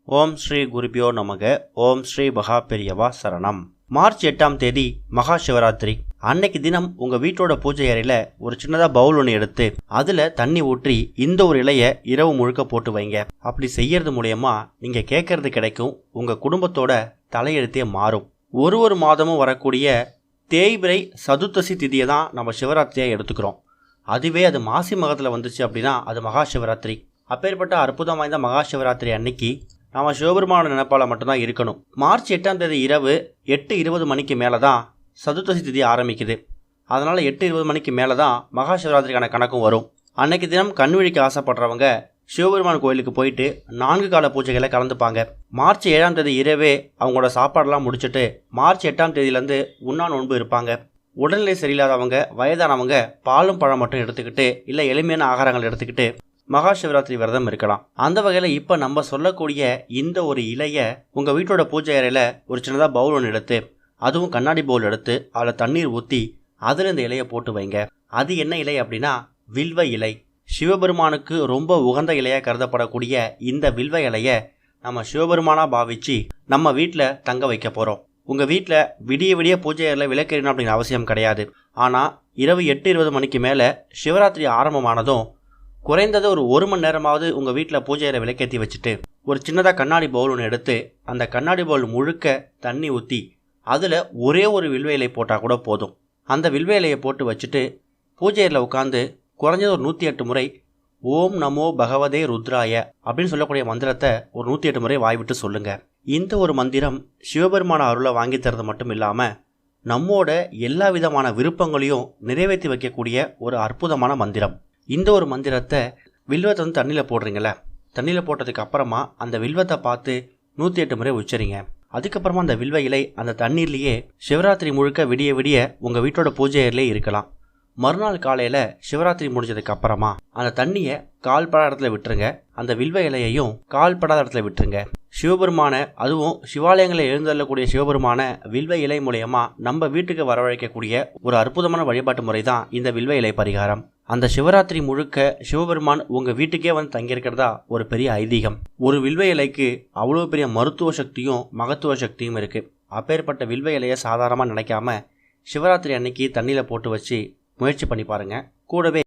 ஓம் ஸ்ரீ குருபியோ நமக. ஓம் ஸ்ரீ மகா பெரியவா சரணம். மார்ச் 8ஆம் தேதி மகா சிவராத்திரி அன்னைக்கு தினம் உங்க வீட்டோட பூஜை அறையில ஒரு சின்னதா பவுல் ஒன்று எடுத்து அதுல தண்ணி ஊற்றி இந்த ஒரு இலைய இரவு முழுக்க போட்டு வைங்க. அப்படி செய்யறது மூலயமா நீங்க கேட்கறது கிடைக்கும். உங்க குடும்பத்தோட தலையெழுத்தே மாறும். ஒரு மாதமும் வரக்கூடிய தேய்பிரை சதுர்த்தசி திதியை தான் நம்ம சிவராத்திரியா எடுத்துக்கிறோம். அதுவே அது மாசி மகத்தில் வந்துச்சு அப்படின்னா அது மகா சிவராத்திரி. அப்பேற்பட்ட அற்புதம் வாய்ந்த மகா சிவராத்திரி அன்னைக்கு நாம சிவபெருமான நினைப்பால மட்டும்தான் இருக்கணும். மார்ச் 8ஆம் தேதி இரவு 8:20 மணிக்கு மேலே தான் சதுர்த்தசி திதி ஆரம்பிக்குது. அதனால் 8:20 மணிக்கு மேலே தான் மகா சிவராத்திரிக்கான கணக்கும் வரும். அன்னைக்கு தினம் கண்விழிக்க ஆசைப்படுறவங்க சிவபெருமான் கோயிலுக்கு போயிட்டு 4 கால பூஜைகளை கலந்துப்பாங்க. மார்ச் 7ஆம் தேதி இரவே அவங்களோட சாப்பாடெல்லாம் முடிச்சுட்டு மார்ச் 8ஆம் தேதியிலேருந்து உண்ணா நோன்பு இருப்பாங்க. உடல்நிலை சரியில்லாதவங்க, வயதானவங்க பாலும் பழம் மட்டும் எடுத்துக்கிட்டு இல்லை எளிமையான ஆகாரங்கள் எடுத்துக்கிட்டு மகா சிவராத்திரி விரதம் இருக்கலாம். அந்த வகையில் இப்போ நம்ம சொல்லக்கூடிய இந்த ஒரு இலைய உங்கள் வீட்டோட பூஜை அறையில் ஒரு சின்னதாக பவுல் ஒன்று எடுத்து, அதுவும் கண்ணாடி பவுல் எடுத்து அதில் தண்ணீர் ஊற்றி அதில் இந்த இலையை போட்டு வைங்க. அது என்ன இலை அப்படின்னா வில்வ இலை. சிவபெருமானுக்கு ரொம்ப உகந்த இலையாக கருதப்படக்கூடிய இந்த வில்வ இலையை நம்ம சிவபெருமானாக பாவிச்சு நம்ம வீட்டில் தங்க வைக்க போகிறோம். உங்கள் வீட்டில் விடிய பூஜை அறையில் விளக்கேறணும் அப்படிங்கிற அவசியம் கிடையாது. ஆனால் இரவு 8:20 மணிக்கு மேலே சிவராத்திரி ஆரம்பமானதும் குறைந்தது ஒரு மணி நேரமாவது உங்கள் வீட்டில் பூஜையில் விளக்கேற்றி வச்சுட்டு ஒரு சின்னதாக கண்ணாடி பவுல் ஒன்று எடுத்து அந்த கண்ணாடி பவுல் முழுக்க தண்ணி ஊற்றி அதில் ஒரே ஒரு வில்வ இலை போட்டால் கூட போதும். அந்த வில்வ இலையை போட்டு வச்சுட்டு பூஜையில் உட்காந்து குறைஞ்சது ஒரு 108 முறை ஓம் நமோ பகவதே ருத்ராய அப்படின்னு சொல்லக்கூடிய மந்திரத்தை ஒரு 108 முறை வாய்விட்டு சொல்லுங்கள். இந்த ஒரு மந்திரம் சிவபெருமான அருளை வாங்கி தரது மட்டும் இல்லாமல் நம்மோட எல்லா விதமான விருப்பங்களையும் நிறைவேற்றி வைக்கக்கூடிய ஒரு அற்புதமான மந்திரம். இந்த ஒரு மந்திரத்தை வில்வத்தை வந்து தண்ணியில் போடுறீங்களே, தண்ணியில் போட்டதுக்கு அப்புறமா அந்த வில்வத்தை பார்த்து 108 முறை உச்சரிங்க. அதுக்கப்புறமா அந்த வில்வ இலை அந்த தண்ணீர்லேயே சிவராத்திரி முழுக்க விடிய உங்கள் வீட்டோட பூஜை அறையிலே இருக்கலாம். மறுநாள் காலையில் சிவராத்திரி முடிஞ்சதுக்கு அப்புறமா அந்த தண்ணியை கால்படாத இடத்துல விட்டுருங்க. அந்த வில்வ இலையையும் கால்படாத இடத்துல விட்டுருங்க. சிவபெருமான, அதுவும் சிவாலயங்களில் எழுந்தள்ளக்கூடிய சிவபெருமான வில்வ இலை மூலயமா நம்ம வீட்டுக்கு வரவழைக்கக்கூடிய ஒரு அற்புதமான வழிபாட்டு முறை தான் இந்த வில்வ இலை பரிகாரம். அந்த சிவராத்திரி முழுக்க சிவபெருமான் உங்கள் வீட்டுக்கே வந்து தங்கியிருக்கிறதா ஒரு பெரிய ஐதீகம். ஒரு வில்வ இலைக்கு அவ்வளோ பெரிய மருத்துவ சக்தியும் மகத்துவ சக்தியும் இருக்குது. அப்பேற்பட்ட வில்வ இலையை சாதாரணமாக நினைக்காம சிவராத்திரி அன்னைக்கு தண்ணியில் போட்டு வச்சு முயற்சி பண்ணி பாருங்கள். கூடவே